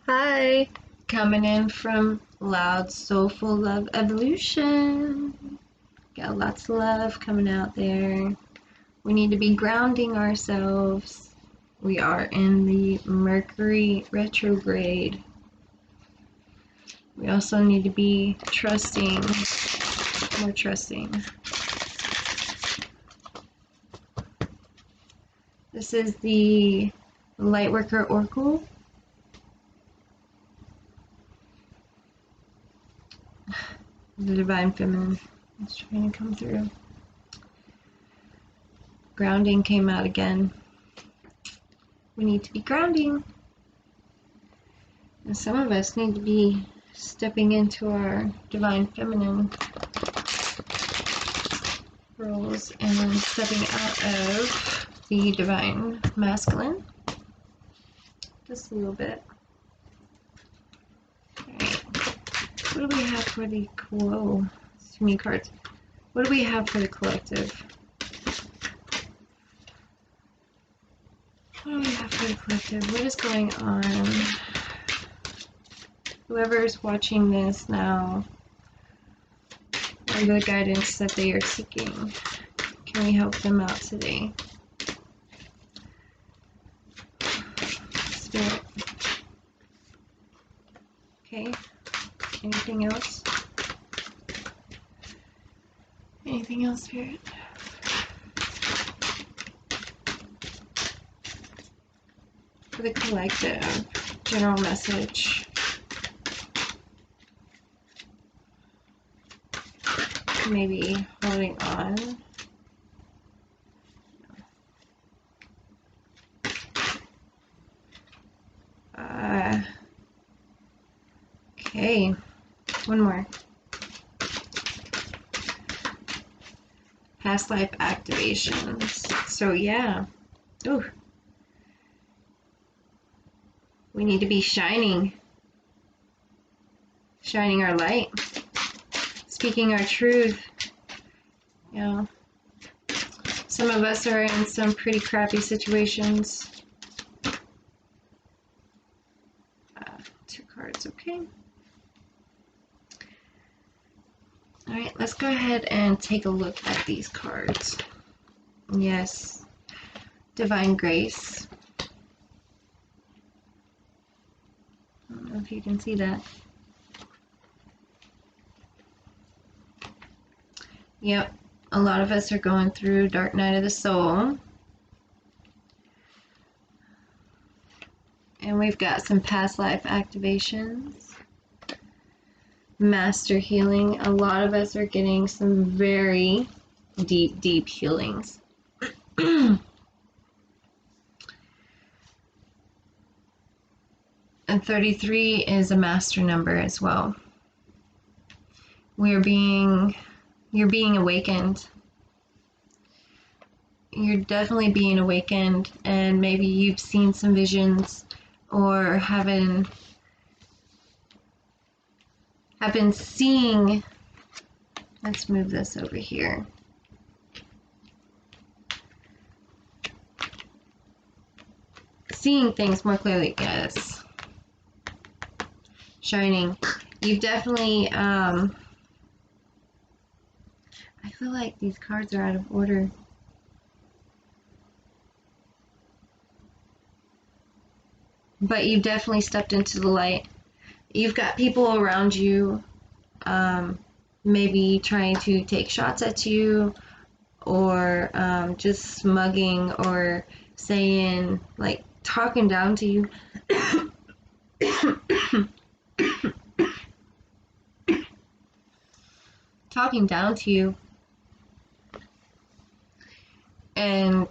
Hi, coming in from Loud Soulful Love Evolution. Got lots of love coming out there. We need to be grounding ourselves. We are in the Mercury retrograde. We also need to be trusting, more trusting. This is the Lightworker Oracle. The Divine Feminine is trying to come through. Grounding came out again. We need to be grounding. And some of us need to be stepping into our Divine Feminine roles and stepping out of the Divine Masculine. Just a little bit. Alright. What do we have for the whoa? Too many cards. What do we have for the collective? What do we have for the collective? What is going on? Whoever's watching this now, what are the guidance that they are seeking? Can we help them out today? Spirit. Okay. Anything else? Anything else, Spirit? For the collective, general message. Maybe holding on. Okay, one more. Past life activations. So yeah. Ooh. We need to be shining our light, speaking our truth. You know, some of us are in some pretty crappy situations. Two cards, okay. All right, let's go ahead and take a look at these cards. Yes, Divine Grace. I don't know if you can see that. Yep, a lot of us are going through Dark Night of the Soul. And we've got some past life activations. Master healing. A lot of us are getting some very deep, deep healings. And 33 is a master number as well. You're being awakened. You're definitely being awakened, and maybe you've seen some visions or have been seeing. Let's move this over here. Seeing things more clearly, yes. Shining. You've definitely, I feel like these cards are out of order. But you've definitely stepped into the light. You've got people around you, maybe trying to take shots at you, or just smugging, or saying, like, talking down to you. Talking down to you. And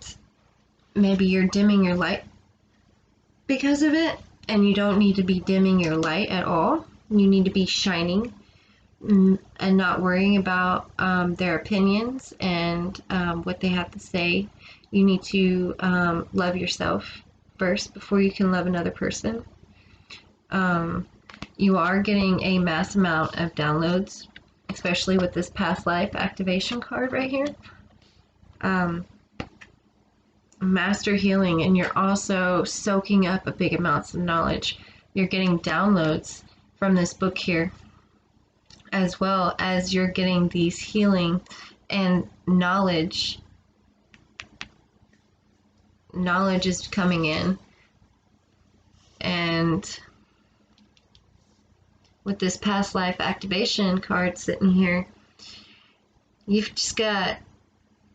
maybe you're dimming your light because of it, and you don't need to be dimming your light at all. You need to be shining and not worrying about their opinions and what they have to say. You need to love yourself first before you can love another person. You are getting a mass amount of downloads, especially with this past life activation card right here. Master healing, and you're also soaking up a big amounts of knowledge. you're getting downloads from this book here, as well as you're getting these healing and knowledge. Knowledge is coming in, and with this past life activation card sitting here, you've just got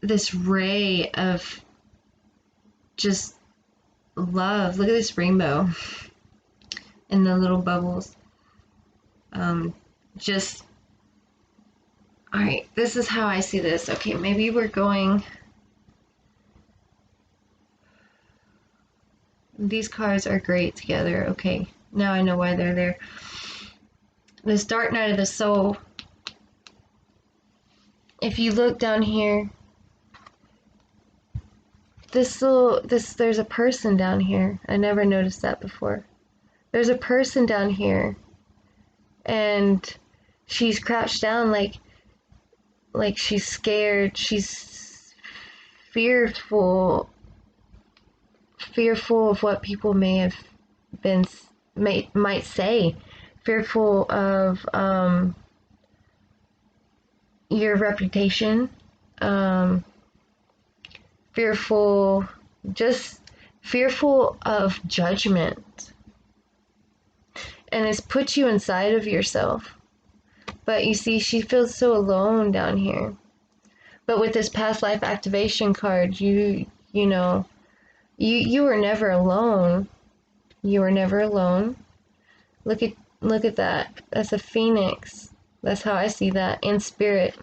this ray of just love. Look at this rainbow and the little bubbles. Just, all right, this is how I see this. Okay, maybe we're going, these cards are great together. Okay, now I know why they're there. This dark night of the soul, if you look down here, there's a person down here. I never noticed that before. There's a person down here, and she's crouched down like she's scared. She's fearful of what people may have been might say, fearful of your reputation, fearful of judgment, and it's put you inside of yourself. But you see, she feels so alone down here. But with this past life activation card, you know, you were never alone. You were never alone. Look at that. That's a phoenix. That's how I see that. And spirit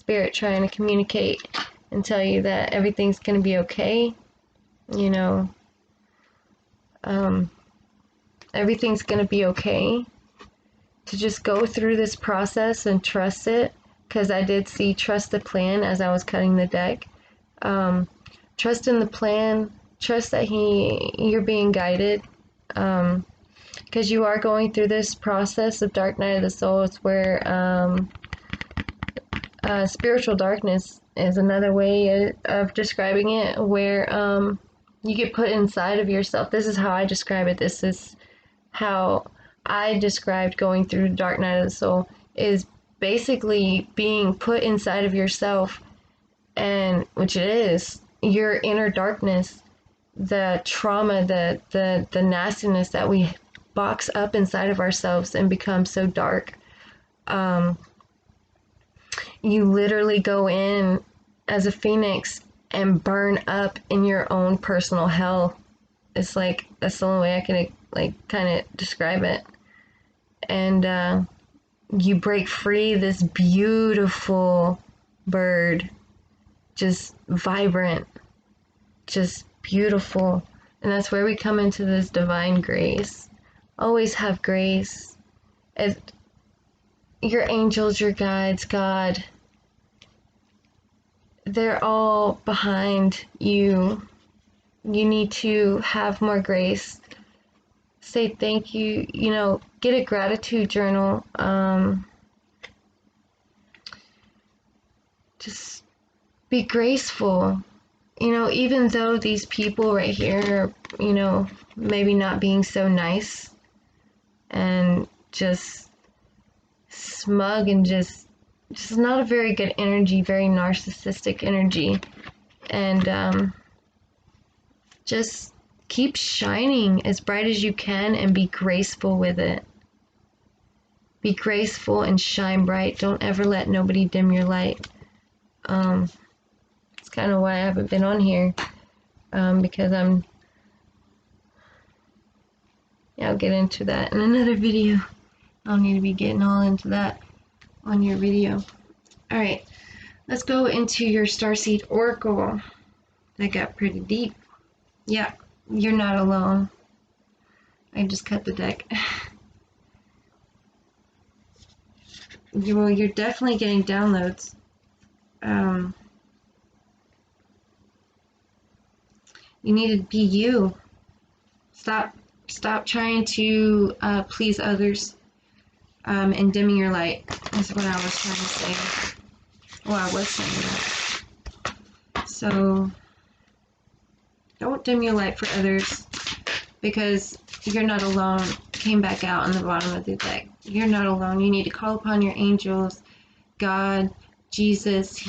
trying to communicate and tell you that everything's gonna be okay. You know, everything's gonna be okay. To just go through this process and trust it, because I did see trust the plan as I was cutting the deck. Trust in the plan. Trust that you're being guided. Because you are going through this process of dark night of the soul. It's where spiritual darkness is another way of describing it, where you get put inside of yourself. This is how I describe it. This is how I described going through the dark night of the soul, is basically being put inside of yourself, and which it is your inner darkness, the trauma, the nastiness that we box up inside of ourselves and become so dark. You literally go in as a phoenix and burn up in your own personal hell. It's like, that's the only way I can kind of describe it. And you break free this beautiful bird, just vibrant, just beautiful. And that's where we come into this divine grace. Always have grace. Your angels, your guides, God, they're all behind you. You need to have more grace. Say thank you, get a gratitude journal. Just be graceful. Even though these people right here are, maybe not being so nice and just smug and just not a very good energy, very narcissistic energy. And just keep shining as bright as you can and be graceful with it. Be graceful and shine bright. Don't ever let nobody dim your light. It's kind of why I haven't been on here, because I'll get into that in another video. I don't need to be getting all into that on your video. Alright, let's go into your Starseed Oracle. That got pretty deep. Yeah, you're not alone. I just cut the deck. You're definitely getting downloads. You need to be you. Stop trying to please others, and dimming your light. That's what I was trying to say. Well, I was saying that. So don't dim your light for others, because you're not alone. came back out on the bottom of the deck. You're not alone. You need to call upon your angels, God, Jesus,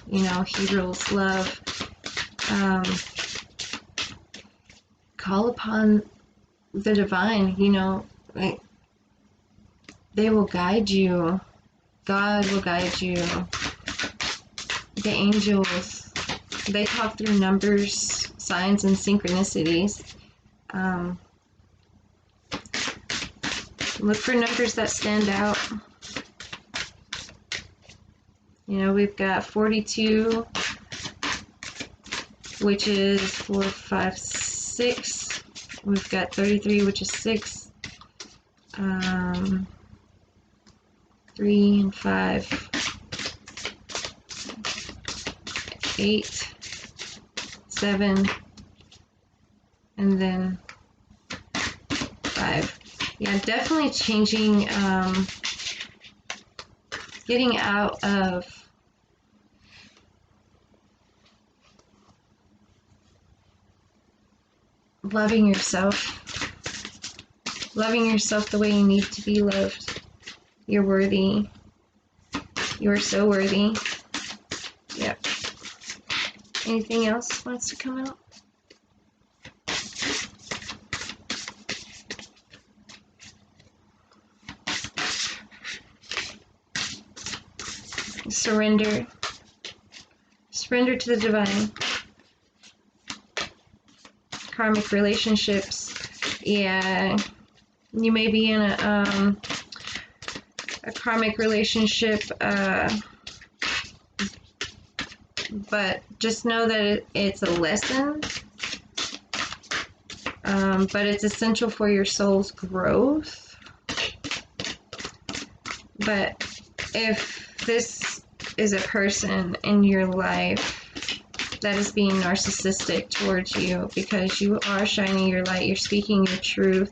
you know, He rules, love. Call upon the divine, you know, like, they will guide you. God will guide you. The angels, they talk through numbers, signs, and synchronicities. Look for numbers that stand out. You know, we've got 42, which is 4, 5, 6. We've got 33, which is 6. 3 and 5. 8, 7, and then 5. Yeah, definitely changing, getting out of loving yourself the way you need to be loved. You're worthy. You are so worthy. Yep. Anything else wants to come out? Surrender. Surrender to the divine. Karmic relationships. Yeah, you may be in a karmic relationship, but just know that it's a lesson, but it's essential for your soul's growth. But if this is a person in your life that is being narcissistic towards you because you are shining your light, you're speaking your truth,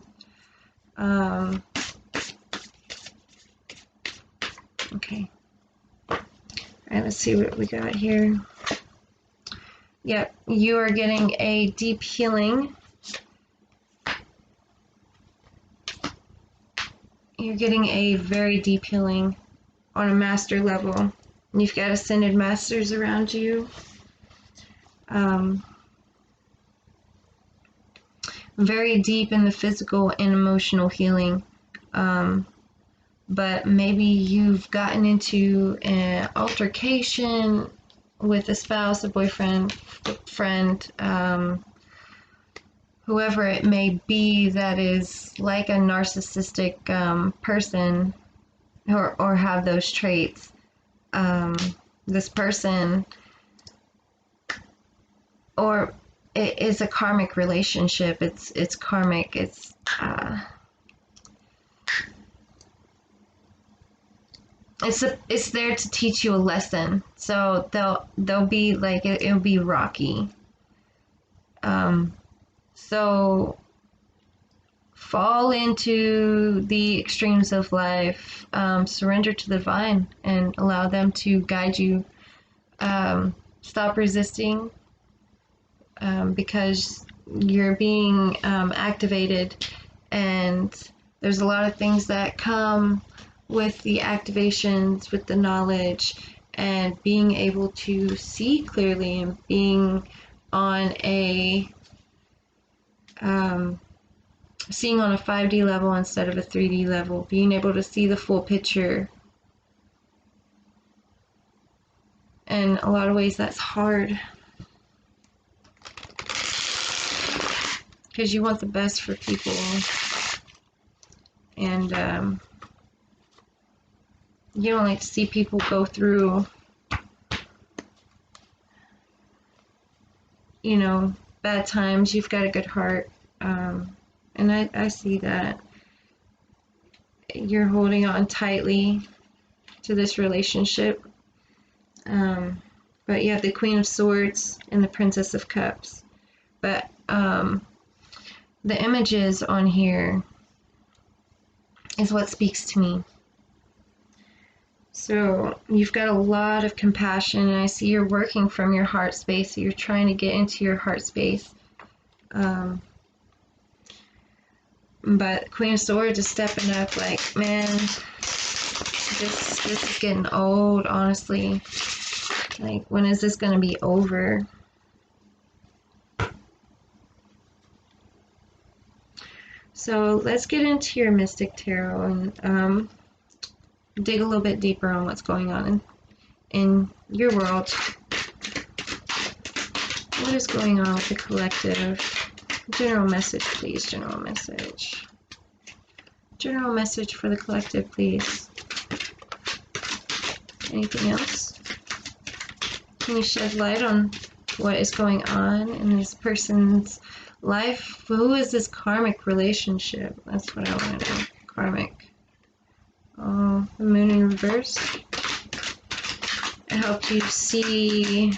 okay. Alright, let's see what we got here. Yep, you are getting a deep healing. You're getting a very deep healing on a master level. You've got ascended masters around you. Very deep in the physical and emotional healing. But maybe you've gotten into an altercation with a spouse, a boyfriend, friend, whoever it may be that is like a narcissistic person or have those traits. This person, or it is a karmic relationship. It's karmic. It's there to teach you a lesson. So they'll be like, it'll be rocky. So fall into the extremes of life. Surrender to the divine and allow them to guide you. Stop resisting, because you're being activated, and there's a lot of things that come with the activations, with the knowledge, and being able to see clearly, and being on a seeing on a 5D level instead of a 3D level, being able to see the full picture. In a lot of ways that's hard, because you want the best for people, and you don't like to see people go through, you know, bad times. You've got a good heart, and I see that you're holding on tightly to this relationship, but you have the Queen of Swords and the Princess of Cups. But the images on here is what speaks to me. So you've got a lot of compassion, and I see you're working from your heart space. So you're trying to get into your heart space. But Queen of Swords is stepping up like, man, this is getting old, honestly. Like, when is this going to be over? So let's get into your Mystic Tarot and dig a little bit deeper on what's going on in your world. What is going on with the collective? General message, please. General message. General message for the collective, please. Anything else? Can you shed light on what is going on in this person's life? Who is this karmic relationship? That's what I want to know. Karmic. Oh, the moon in reverse. I hope you see,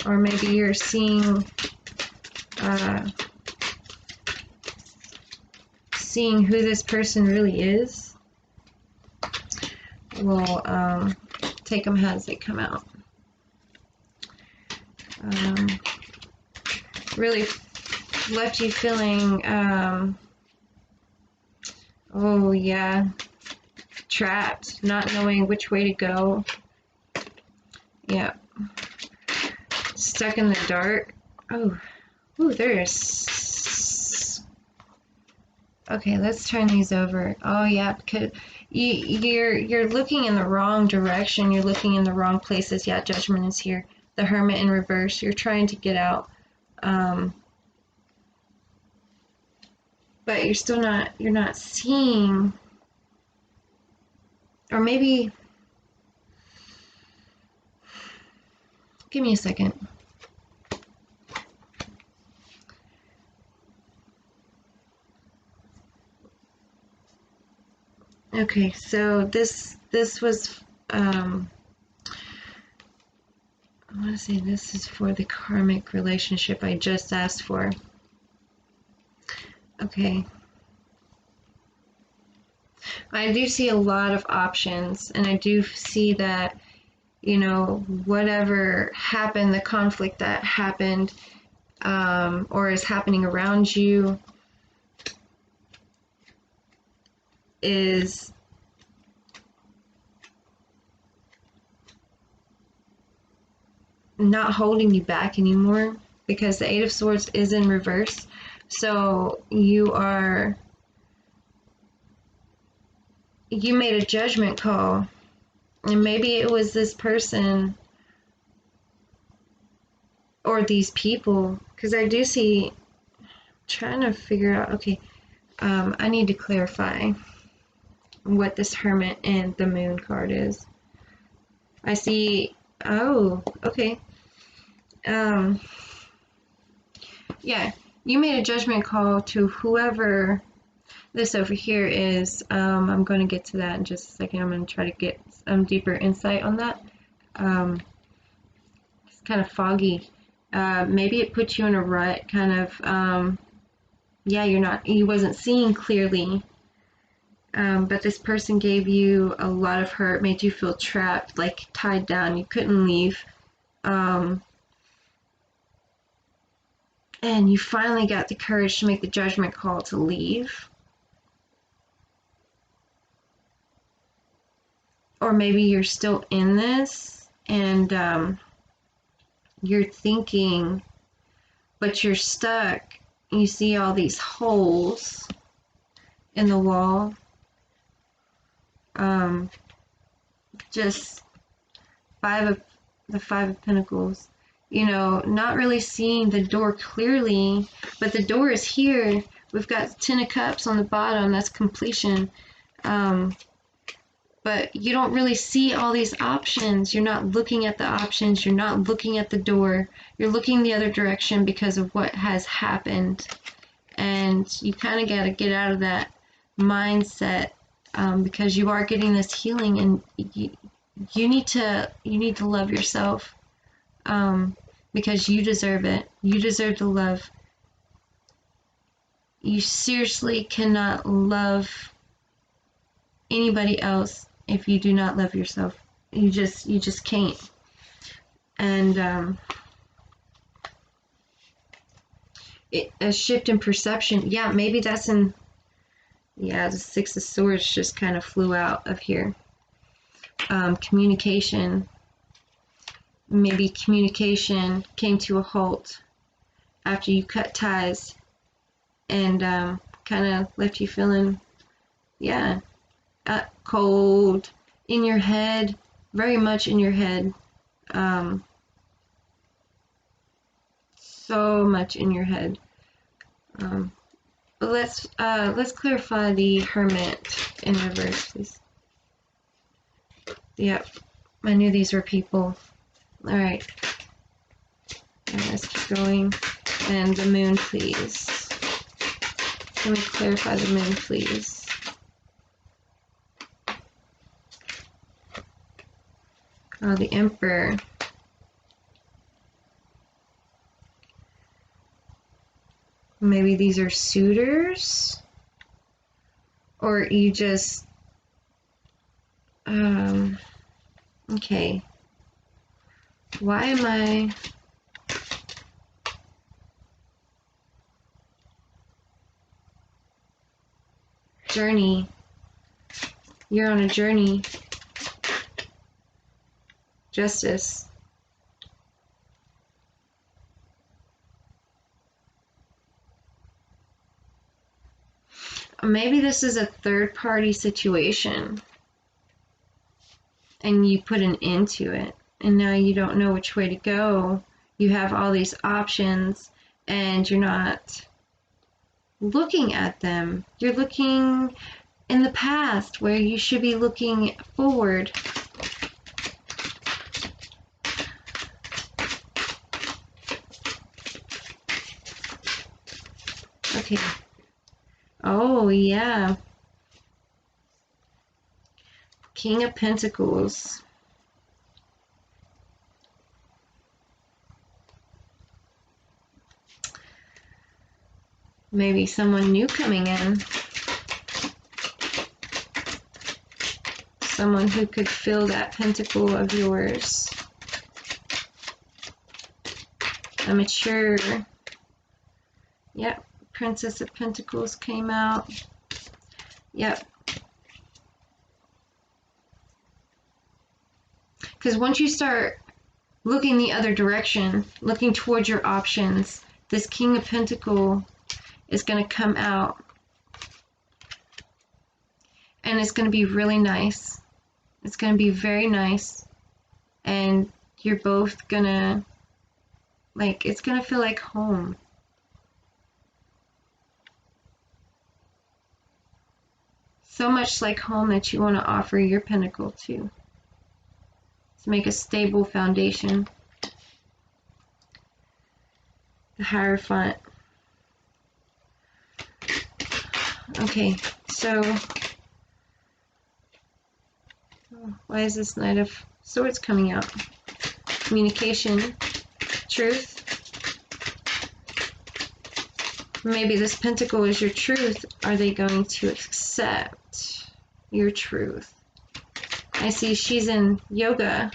or maybe you're seeing, seeing who this person really is. We'll take them as they come out. Really left you feeling, oh yeah, trapped, not knowing which way to go. Yeah. Stuck in the dark. Oh, ooh, there's. Okay, let's turn these over. Oh yeah, because you're looking in the wrong direction. You're looking in the wrong places. Yeah, Judgment is here. The Hermit in reverse. You're trying to get out, but you're still not. You're not seeing, or maybe. Give me a second. Okay, so this was I want to say this is for the karmic relationship I just asked for. Okay. I do see a lot of options, and I do see that, you know, whatever happened, the conflict that happened, or is happening around you, is not holding you back anymore, because the Eight of Swords is in reverse. So you made a judgment call, and maybe it was this person or these people, because I do see, trying to figure out, okay, I need to clarify what this Hermit and the Moon card is. I see, oh, okay. Yeah, you made a judgment call to whoever this over here is. I'm going to get to that in just a second. I'm going to try to get some deeper insight on that. It's kind of foggy. Maybe it put you in a rut, kind of, yeah, you wasn't seeing clearly. But this person gave you a lot of hurt, made you feel trapped, like tied down. You couldn't leave. And you finally got the courage to make the judgment call to leave. Or maybe you're still in this and you're thinking, but you're stuck. You see all these holes in the wall. Just the Five of Pentacles. You know, not really seeing the door clearly, but the door is here. We've got Ten of Cups on the bottom. That's completion. But you don't really see all these options. You're not looking at the options. You're not looking at the door. You're looking the other direction because of what has happened. And you kind of got to get out of that mindset, because you are getting this healing, and you need to love yourself, because you deserve it. You deserve the love. You seriously cannot love anybody else if you do not love yourself. You just can't. And a shift in perception. Yeah, maybe that's in, yeah, the Six of Swords just kind of flew out of here. Communication. Maybe communication came to a halt after you cut ties, and kind of left you feeling, yeah, cold, in your head, very much in your head. So much in your head. But let's clarify the Hermit in reverse, please. Yep, I knew these were people. All right, let's keep going. And the Moon, please. Can we clarify the Moon, please? Oh, the Emperor. Maybe these are suitors? Or you just... okay. Why am I... Journey. You're on a journey. Justice. Maybe this is a third-party situation, and you put an end to it, and now you don't know which way to go. You have all these options, and you're not looking at them. You're looking in the past, where you should be looking forward. Okay. Oh, yeah. King of Pentacles. Maybe someone new coming in. Someone who could fill that pentacle of yours. A mature. Yep. Princess of Pentacles came out. Yep. Because once you start looking the other direction, looking towards your options, this King of Pentacles is going to come out. And it's going to be really nice. It's going to be very nice. And you're both going to, like, it's going to feel like home. So much like home that you want to offer your pentacle to make a stable foundation. The Hierophant. Okay, so why is this Knight of Swords coming out? Communication, truth. Maybe this pentacle is your truth. Are they going to accept your truth? I see she's in yoga,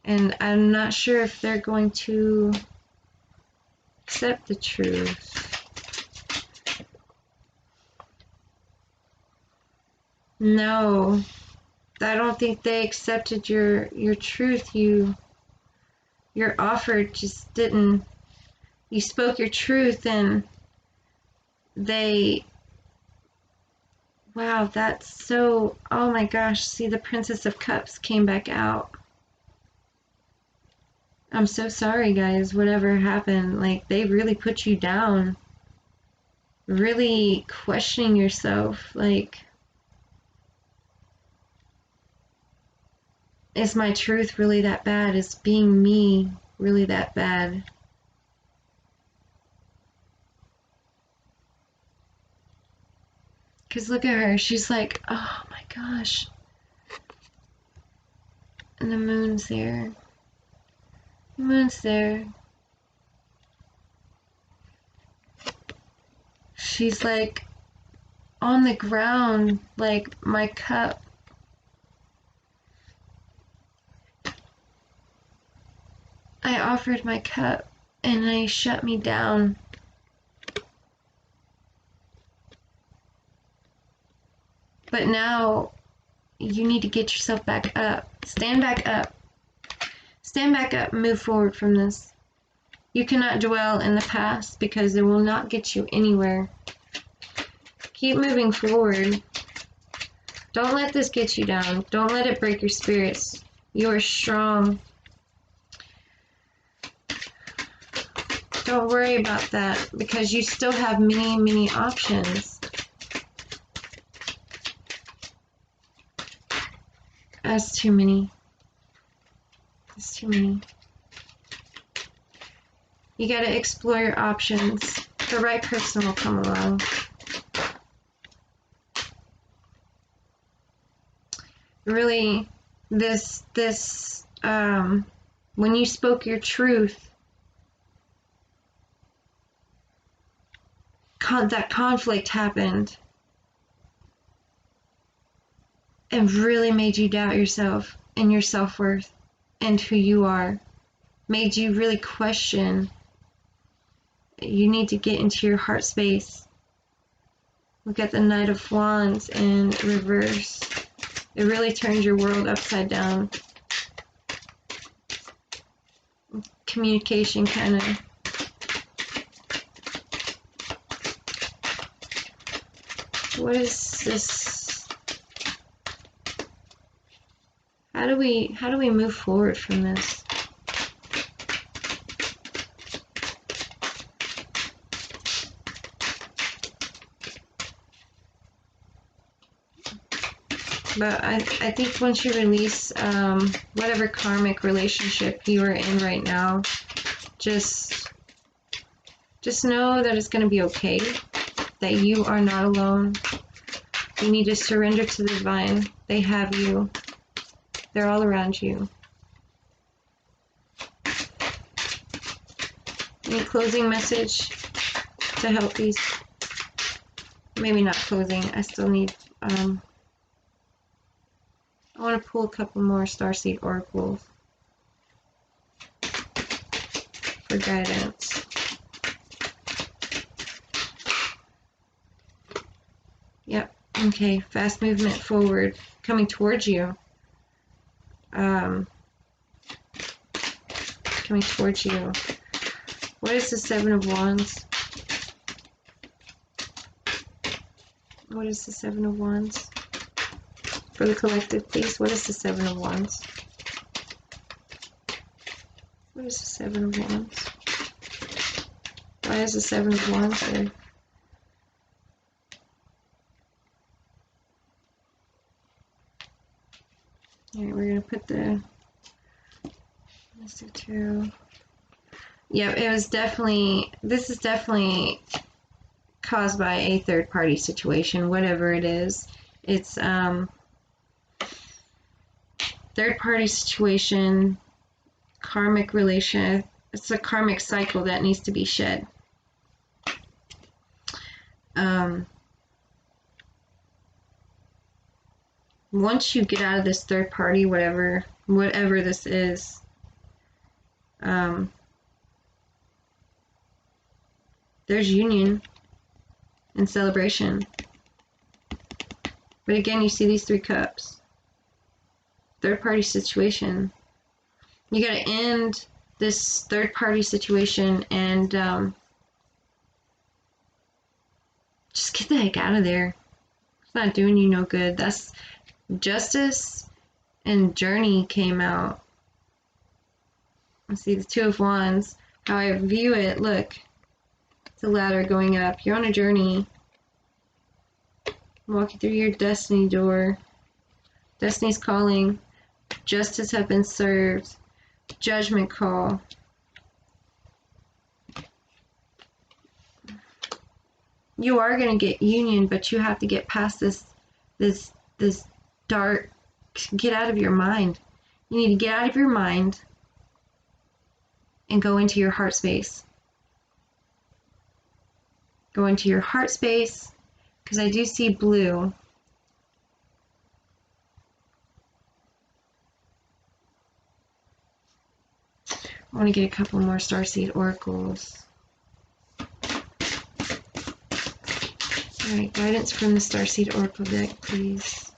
and I'm not sure if they're going to accept the truth. No, I don't think they accepted your truth. Your offer just didn't. You spoke your truth, and they. Wow, that's so. Oh my gosh! See, the Princess of Cups came back out. I'm so sorry, guys. Whatever happened, like, they really put you down. Really questioning yourself, like, is my truth really that bad? Is being me really that bad? Because look at her, she's like, oh my gosh. And the Moon's there. The Moon's there. She's like on the ground, like, my cup. I offered my cup, and they shut me down. But now you need to get yourself back up. Stand back up. Stand back up and move forward from this. You cannot dwell in the past because it will not get you anywhere. Keep moving forward. Don't let this get you down. Don't let it break your spirits. You are strong. Don't worry about that because you still have many, many options. That's too many. That's too many. You gotta explore your options. The right person will come along. Really, when you spoke your truth, that conflict happened and really made you doubt yourself and your self-worth and who you are. Made you really question. You need to get into your heart space. Look at the Knight of Wands in reverse. It really turns your world upside down. Communication kind of. What is this? How do we move forward from this? But I think once you release whatever karmic relationship you are in right now, just know that it's going to be okay, that you are not alone. You need to surrender to the divine. They have you. They're all around you. Any closing message to help these? Maybe not closing. I still need... I want to pull a couple more Starseed Oracles for guidance. Yep. Okay. Fast movement forward. Coming towards you. Coming towards you. What is the Seven of Wands? What is the Seven of Wands? For the collective, please. What is the Seven of Wands? What is the Seven of Wands? Why is the Seven of Wands there? Alright, we're going to put the Mystic Tarot. Yep, it was definitely, this is definitely caused by a third party situation, whatever it is. It's, third party situation, karmic relation. It's a karmic cycle that needs to be shed. Once you get out of this third party, whatever this is, there's union and celebration. But again, you see these 3 cups. Third party situation. You gotta end this third party situation and just get the heck out of there. It's not doing you no good. That's Justice and Journey came out. Let's see, the Two of Wands. How I view it, look. It's a ladder going up. You're on a journey. Walking through your destiny door. Destiny's calling. Justice have been served. Judgment call. You are going to get union, but you have to get past this dark. Get out of your mind. You need to get out of your mind and go into your heart space. Go into your heart space, because I do see blue. I want to get a couple more starseed oracles. Alright, guidance from the starseed oracle deck, please.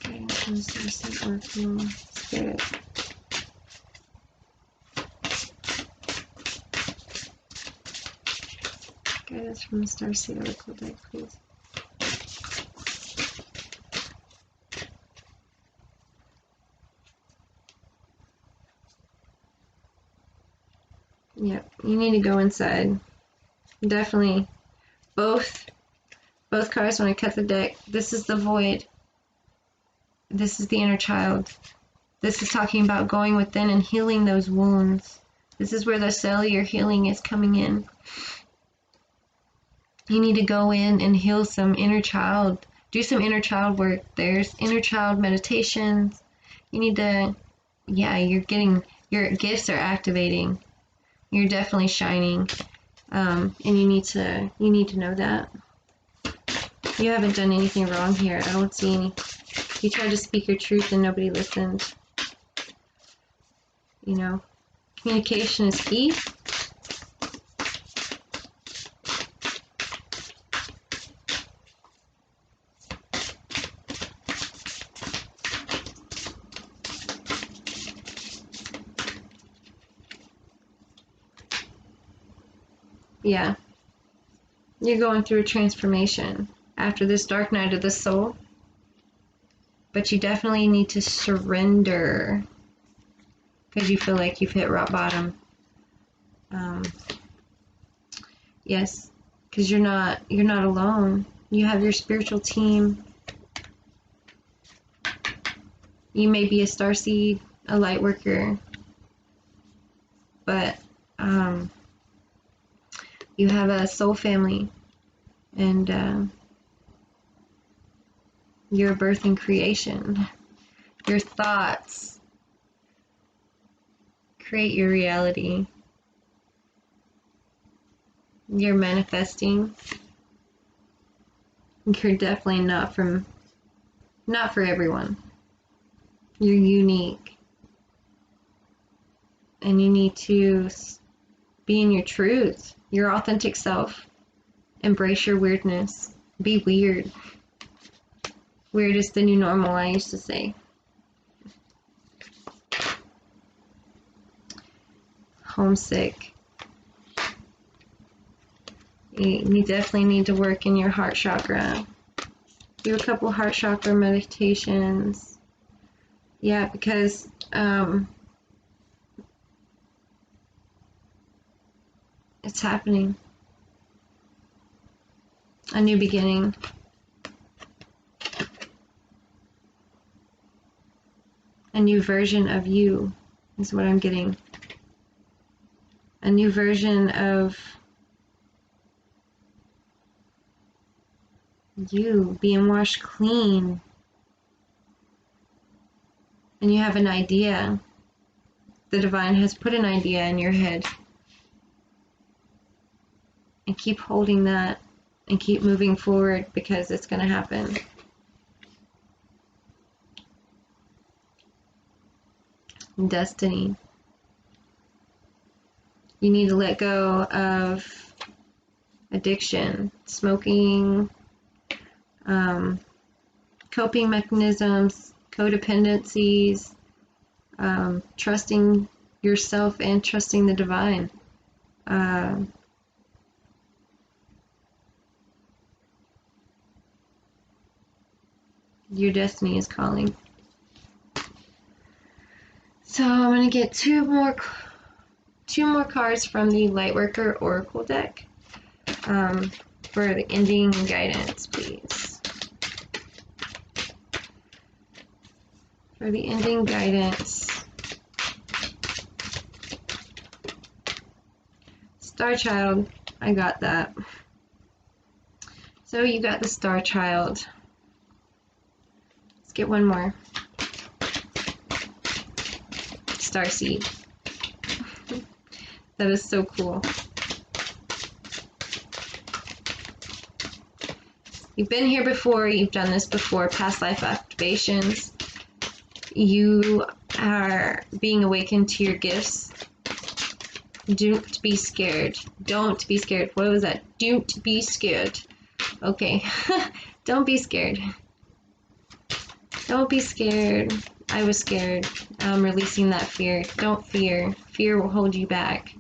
Guidance from the starseed oracle spirit. Guidance from the starseed oracle deck, please. Yep, you need to go inside. Definitely. Both cards when I cut the deck. This is the void. This is the inner child. This is talking about going within and healing those wounds. This is where the cellular healing is coming in. You need to go in and heal some inner child. Do some inner child work. There's inner child meditations. You need to, yeah, your gifts are activating. You're definitely shining, and you need to know that. You haven't done anything wrong here. I don't see any. You tried to speak your truth and nobody listened. You know, communication is key. Yeah, you're going through a transformation after this dark night of the soul, but you definitely need to surrender because you feel like you've hit rock bottom. Yes, because you're not alone. You have your spiritual team. You may be a starseed, a light worker, but you have a soul family, and your birthing creation. Your thoughts create your reality. You're manifesting. You're definitely not for everyone. You're unique. And you need to be in your truth, your authentic self. Embrace your weirdness. Be weird. Weird is the new normal, I used to say. Homesick. You definitely need to work in your heart chakra. Do a couple heart chakra meditations. Yeah, because it's happening. A new beginning. A new version of you is what I'm getting. A new version of you being washed clean. And you have an idea. The divine has put an idea in your head. And keep holding that and keep moving forward because it's going to happen. Destiny. You need to let go of addiction, smoking, coping mechanisms, codependencies, trusting yourself and trusting the divine. Your destiny is calling. So I'm going to get two more cards from the Lightworker Oracle deck for the ending guidance, please. For the ending guidance. Star Child, I got that. So you got the Star Child. Let's get one more. Starseed. That is so cool. You've been here before, you've done this before, past life activations. You are being awakened to your gifts. Don't be scared. Don't be scared. What was that? Don't be scared. Okay. Don't be scared. Don't be scared. I was scared. I'm releasing that fear. Don't fear. Fear will hold you back.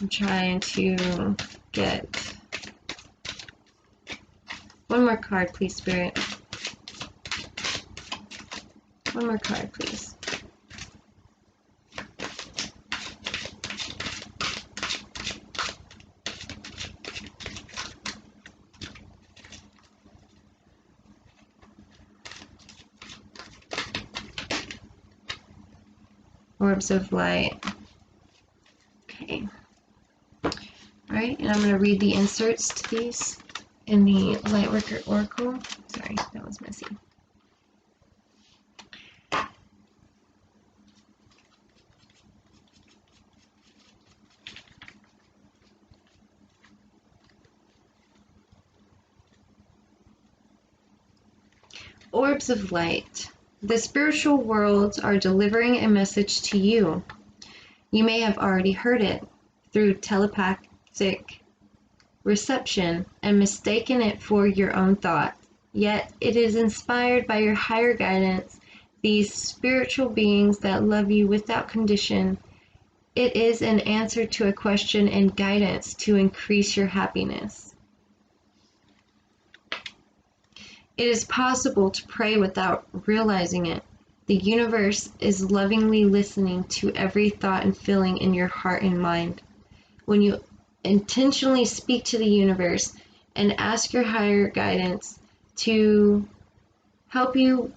I'm trying to get one more card, please, Spirit. One more card, please. Orbs of light. Okay. Alright, and I'm going to read the inserts to these in the Lightworker Oracle. Sorry, that was messy. Orbs of light. The spiritual worlds are delivering a message to you. You may have already heard it through telepathic reception and mistaken it for your own thought. Yet it is inspired by your higher guidance, these spiritual beings that love you without condition. It is an answer to a question and guidance to increase your happiness. It is possible to pray without realizing it. The universe is lovingly listening to every thought and feeling in your heart and mind. When you intentionally speak to the universe and ask your higher guidance to help you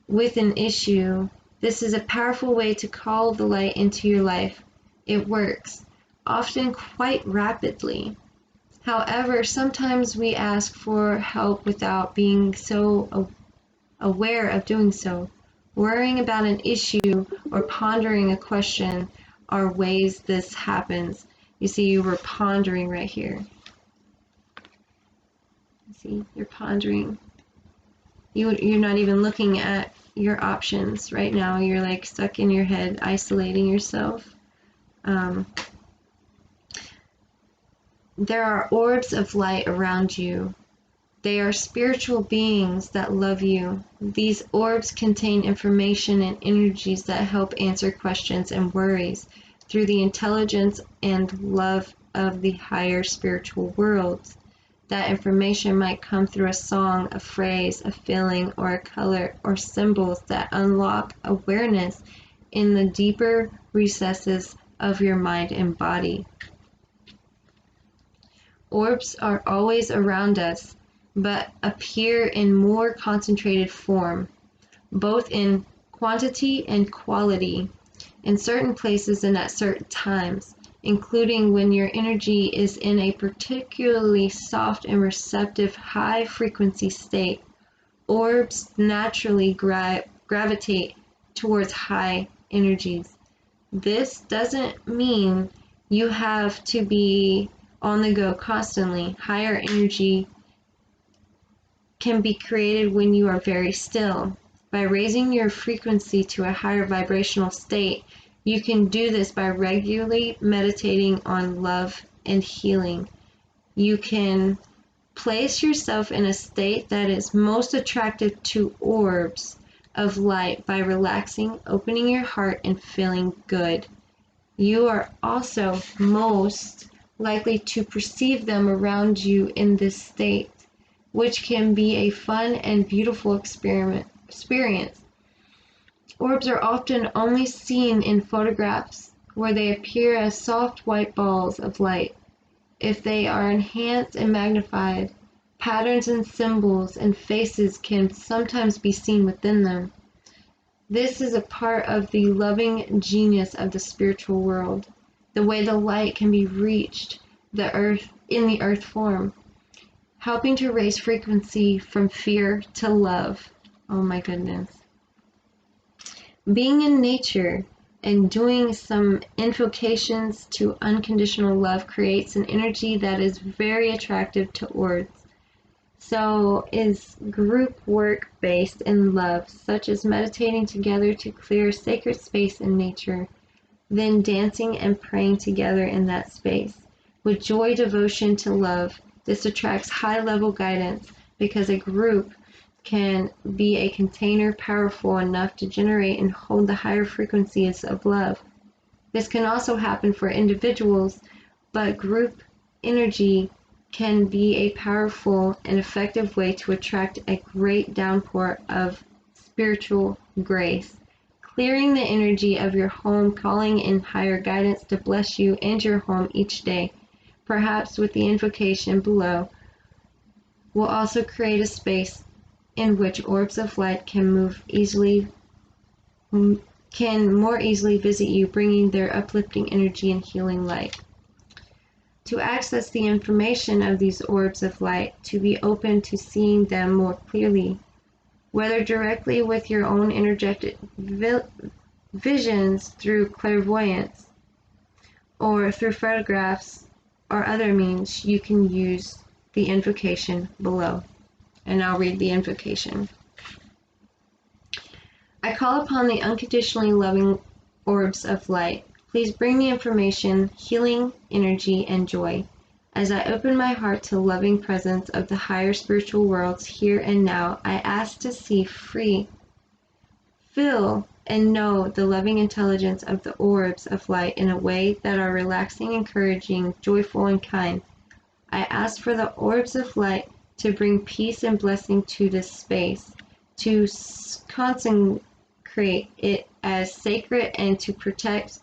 with an issue, this is a powerful way to call the light into your life. It works, often quite rapidly. However, sometimes we ask for help without being so aware of doing so. Worrying about an issue or pondering a question are ways this happens. You see, you were pondering right here. See, you're pondering. You're not even looking at your options right now. You're like stuck in your head, isolating yourself. There are orbs of light around you. They are spiritual beings that love you. These orbs contain information and energies that help answer questions and worries through the intelligence and love of the higher spiritual worlds. That information might come through a song, a phrase, a feeling, or a color, or symbols that unlock awareness in the deeper recesses of your mind and body. Orbs are always around us, but appear in more concentrated form, both in quantity and quality, in certain places and at certain times, including when your energy is in a particularly soft and receptive high-frequency state. Orbs naturally gravitate towards high energies. This doesn't mean you have to be on the go constantly. Higher energy can be created when you are very still. By raising your frequency to a higher vibrational state, you can do this by regularly meditating on love and healing. You can place yourself in a state that is most attractive to orbs of light by relaxing, opening your heart, and feeling good. You are also most likely to perceive them around you in this state, which can be a fun and beautiful experience. Orbs are often only seen in photographs where they appear as soft white balls of light. If they are enhanced and magnified, patterns and symbols and faces can sometimes be seen within them. This is a part of the loving genius of the spiritual world, the way the light can be reached the earth in the earth form, helping to raise frequency from fear to love. Oh my goodness. Being in nature And doing some invocations to unconditional love creates an energy that is very attractive to orbs. So is group work based in love, such as meditating together to clear a sacred space in nature, then dancing and praying together in that space. With joy devotion to love, this attracts high-level guidance because a group can be a container powerful enough to generate and hold the higher frequencies of love. This can also happen for individuals, but group energy can be a powerful and effective way to attract a great downpour of spiritual grace, clearing the energy of your home, calling in higher guidance to bless you and your home each day. Perhaps with the invocation below, will also create a space in which orbs of light can more easily visit you, bringing their uplifting energy and healing light. To access the information of these orbs of light, to be open to seeing them more clearly, whether directly with your own energetic visions through clairvoyance, or through photographs or other means, you can use the invocation below. And I'll read the invocation. I call upon the unconditionally loving orbs of light. Please bring me information, healing, energy, and joy. As I open my heart to the loving presence of the higher spiritual worlds here and now, I ask to see, free, feel, and know the loving intelligence of the orbs of light in a way that are relaxing, encouraging, joyful, and kind. I ask for the orbs of light to bring peace and blessing to this space, to consecrate it as sacred, and to protect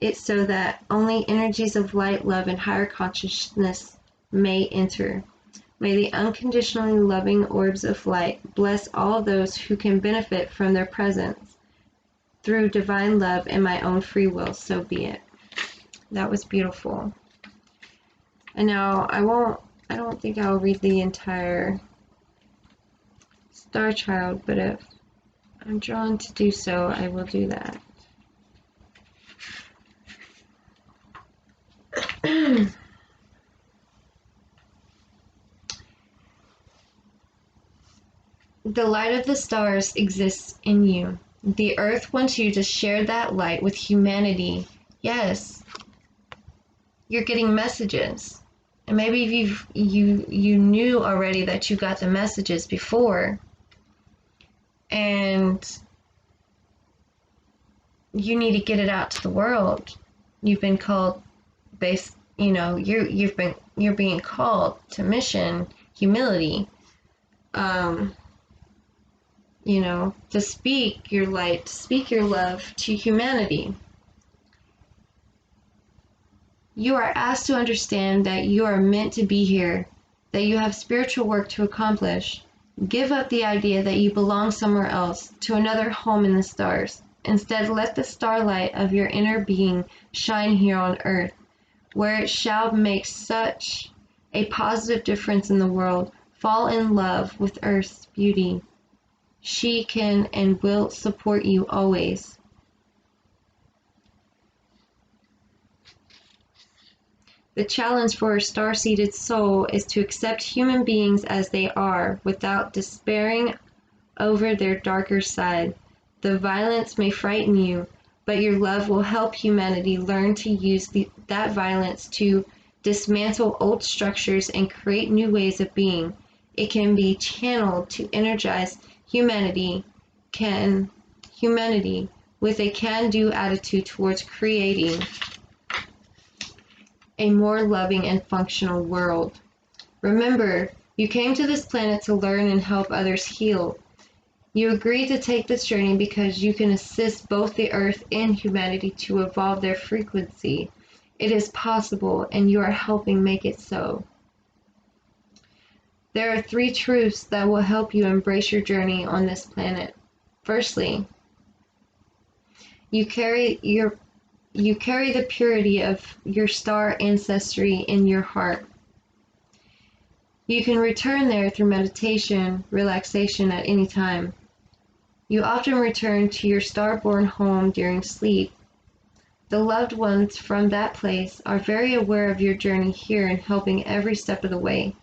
it so that only energies of light, love, and higher consciousness may enter. May the unconditionally loving orbs of light bless all those who can benefit from their presence through divine love and my own free will, so be it. That was beautiful. And now I don't think I'll read the entire Star Child, but if I'm drawn to do so, I will do that. The light of the stars exists in you. The earth wants you to share that light with humanity. Yes, you're getting messages. And maybe you knew already that you got the messages before. And you need to get it out to the world. You've been called you're being called to mission, humility. To speak your light, to speak your love to humanity. You are asked to understand that you are meant to be here, that you have spiritual work to accomplish. Give up the idea that you belong somewhere else, to another home in the stars. Instead, let the starlight of your inner being shine here on earth, where it shall make such a positive difference in the world. Fall in love with earth's beauty. She can and will support you always. The challenge for a star-seeded soul is to accept human beings as they are, without despairing over their darker side. The violence may frighten you, but your love will help humanity learn to use that violence to dismantle old structures and create new ways of being. It can be channeled to energize humanity with a can-do attitude towards creating a more loving and functional world. Remember, you came to this planet to learn and help others heal. You agreed to take this journey because you can assist both the earth and humanity to evolve their frequency. It is possible, and you are helping make it so. There are 3 truths that will help you embrace your journey on this planet. Firstly, you carry the purity of your star ancestry in your heart. You can return there through meditation, relaxation at any time. You often return to your star-born home during sleep. The loved ones from that place are very aware of your journey here and helping every step of the way.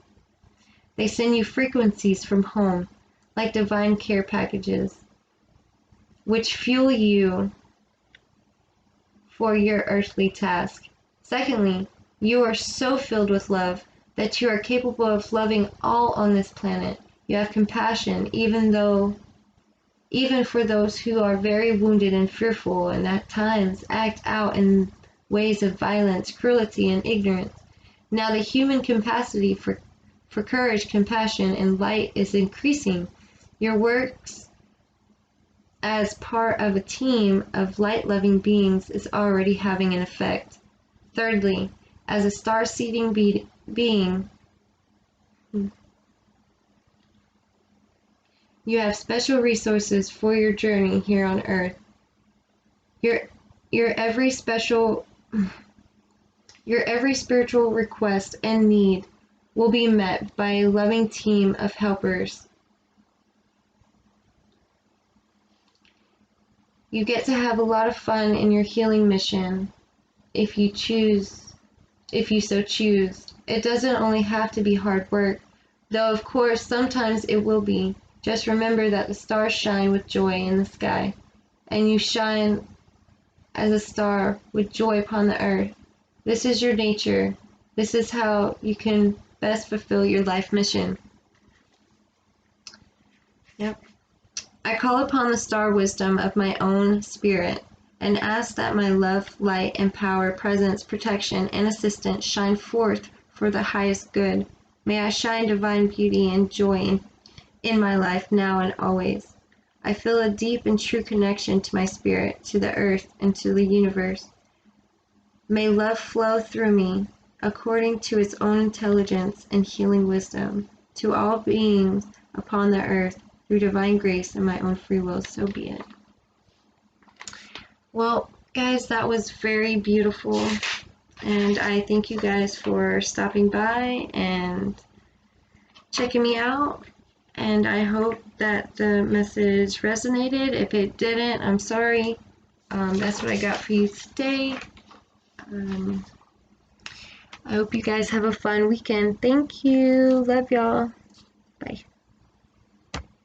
They send you frequencies from home, like divine care packages, which fuel you for your earthly task. Secondly, you are so filled with love that you are capable of loving all on this planet. You have compassion, even for those who are very wounded and fearful, and at times act out in ways of violence, cruelty, and ignorance. Now the human capacity for courage, compassion, and light is increasing. Your works as part of a team of light-loving beings is already having an effect. Thirdly, as a star-seeding being, you have special resources for your journey here on Earth. Your every spiritual request and need will be met by a loving team of helpers. You get to have a lot of fun in your healing mission if you so choose. It doesn't only have to be hard work, though of course sometimes it will be. Just remember that the stars shine with joy in the sky, and you shine as a star with joy upon the earth. This is your nature. This is how you can best fulfill your life mission. Yep. I call upon the star wisdom of my own spirit and ask that my love, light, and power, presence, protection, and assistance shine forth for the highest good. May I shine divine beauty and joy in my life now and always. I feel a deep and true connection to my spirit, to the earth, and to the universe. May love flow through me according to its own intelligence and healing wisdom to all beings upon the earth through divine grace and my own free will, so be it. Well, guys, that was very beautiful, and I thank you guys for stopping by and checking me out, and I hope that the message resonated. If it didn't, I'm sorry. That's what I got for you today. I hope you guys have a fun weekend. Thank you. Love y'all. Bye.